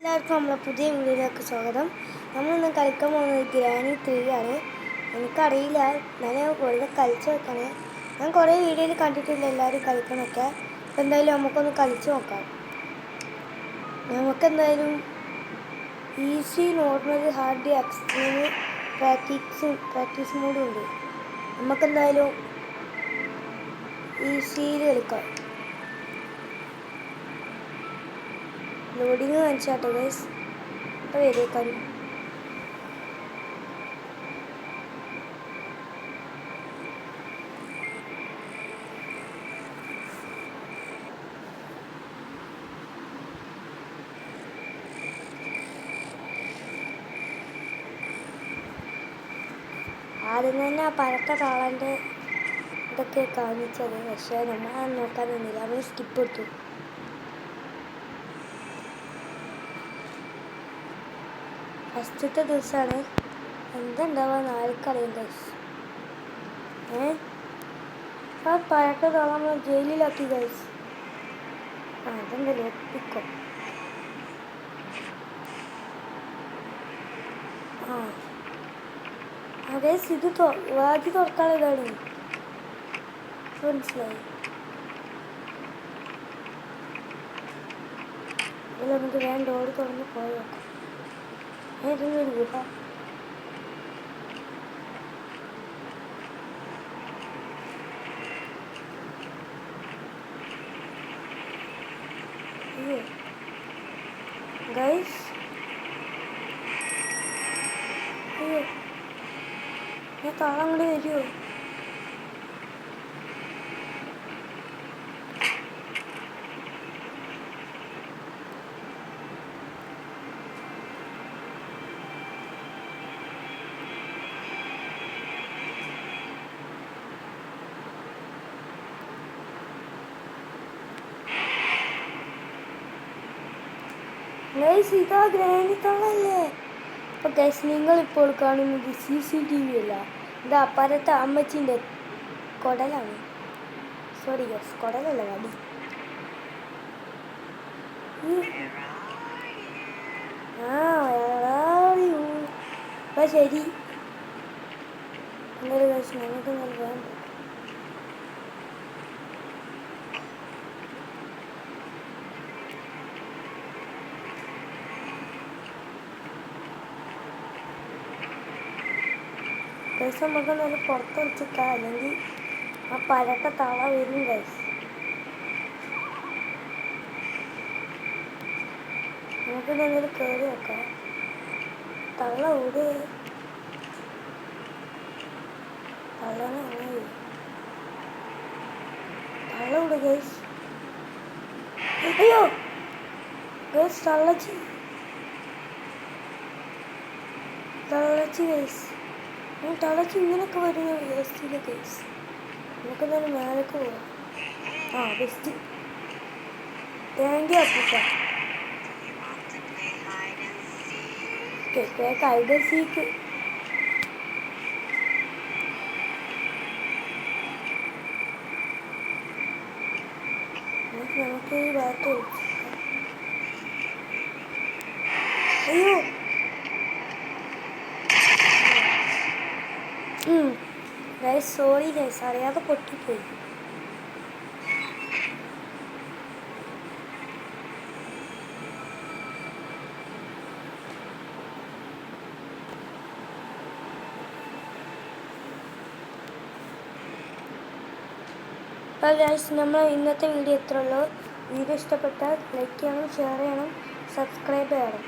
എല്ലാവർക്കും നമ്മളെ പുതിയ വീഡിയോയിലേക്ക് സ്വാഗതം. നമ്മളിന്ന് കളിക്കാൻ പോകുന്നത് ഗ്രാനി 3 ആണ്. എനിക്കറിയില്ല, ഞാൻ വെറുതെ കളിച്ച് നോക്കണേ. ഞാൻ കുറേ വീഡിയോയിൽ കണ്ടിട്ടില്ല എല്ലാവരും കളിക്കണമൊക്കെ. അപ്പോൾ എന്തായാലും നമുക്കൊന്ന് കളിച്ച് നോക്കാം. നമുക്കെന്തായാലും easy, normal, hard, extreme, practice മോഡും ഉണ്ട്. നമുക്കെന്തായാലും ഈസിയിൽ കളിക്കാം. ലോഡിങ് കാണിച്ചാട്ടോ ഗൈസ്. ഇപ്പോൾ വരേക്കാരും ആദ്യം തന്നെ ആ പരക്ക താളൻ്റെ ഇതൊക്കെ കാണിച്ചത്. പക്ഷേ നമ്മൾ നോക്കാൻ നിന്നില്ല, അവർ സ്കിപ്പ് എടുത്തു. ഫസ്റ്റത്തെ ദിവസമാണ്. എന്തുണ്ടാവുക ആർക്കറിയാം ഗൈസ്. ആ പരക്ക താളം നമ്മൾ ജയിലിലാക്കി ഗൈസ്. അതെന്തല്ലോ ഒപ്പിക്കോ. ഗൈസ്, ഇത് വാതി തുറക്കാനുള്ളതാണ്. മനസ്സിലായി. അതിൽ നമുക്ക് വേഗം ഡോർ തുറന്ന് പോയി നോക്കാം. ഏതെങ്കിലും ഒരു ഗുഹ. ഗൈസ്, ഞാൻ താളം അങ്ങോട്ട് വരുമോ? ഗൈസ്, ഇതാ ഗ്രാനി താളല്ലേ. അപ്പോൾ ഗൈസ്, നിങ്ങളിപ്പോൾ കാണുന്നത് CCTV അല്ല, ഇത് അപ്പുറത്തെ അമ്മച്ചിൻ്റെ കുടലാണ്. സോറി ഗൈസ്, കുടലല്ല, വടി. അപ്പോൾ ശരി എന്നൊരു ഗൈസ്, നമുക്ക് നൽകാൻ ഗൈസ്. നമുക്ക് നല്ല പുറത്ത് വെച്ചിട്ടാ, അല്ലെങ്കിൽ ആ പരക്ക തള വരും ഗൈസ്. നമുക്ക് എന്തെങ്കിലും കയറി വെക്കാം. തള്ള ഇവിടെ തള്ളനെ അങ്ങനെ തള്ള ഇവിടെ ഗൈസ്. അയ്യോ ഗൈസ്, തള്ളച്ചി ഗൈസ്. തളച്ച് ഇങ്ങനെയൊക്കെ വരുന്ന വ്യവസ്ഥയില്ല ഗൈസ്. നമുക്ക് എന്തായാലും മേലേക്ക് പോവാം. ബെസ്റ്റ്. താങ്ക് യു അപ്പൂപ്പ. Hide and seek. നമുക്ക് ഈ ഭാഗത്ത് അയ്യോ ഗൈസ്, സോറി ഗൈസ്, അറിയാതെ പൊട്ടിപ്പോയി. അപ്പോൾ ഗൈസ്, നമ്മൾ ഇന്നത്തെ വീഡിയോ ഇത്രയുള്ളൂ. വീഡിയോ ഇഷ്ടപ്പെട്ടാൽ ലൈക്ക് ചെയ്യണം, ഷെയർ ചെയ്യണം, സബ്സ്ക്രൈബ് ചെയ്യണം.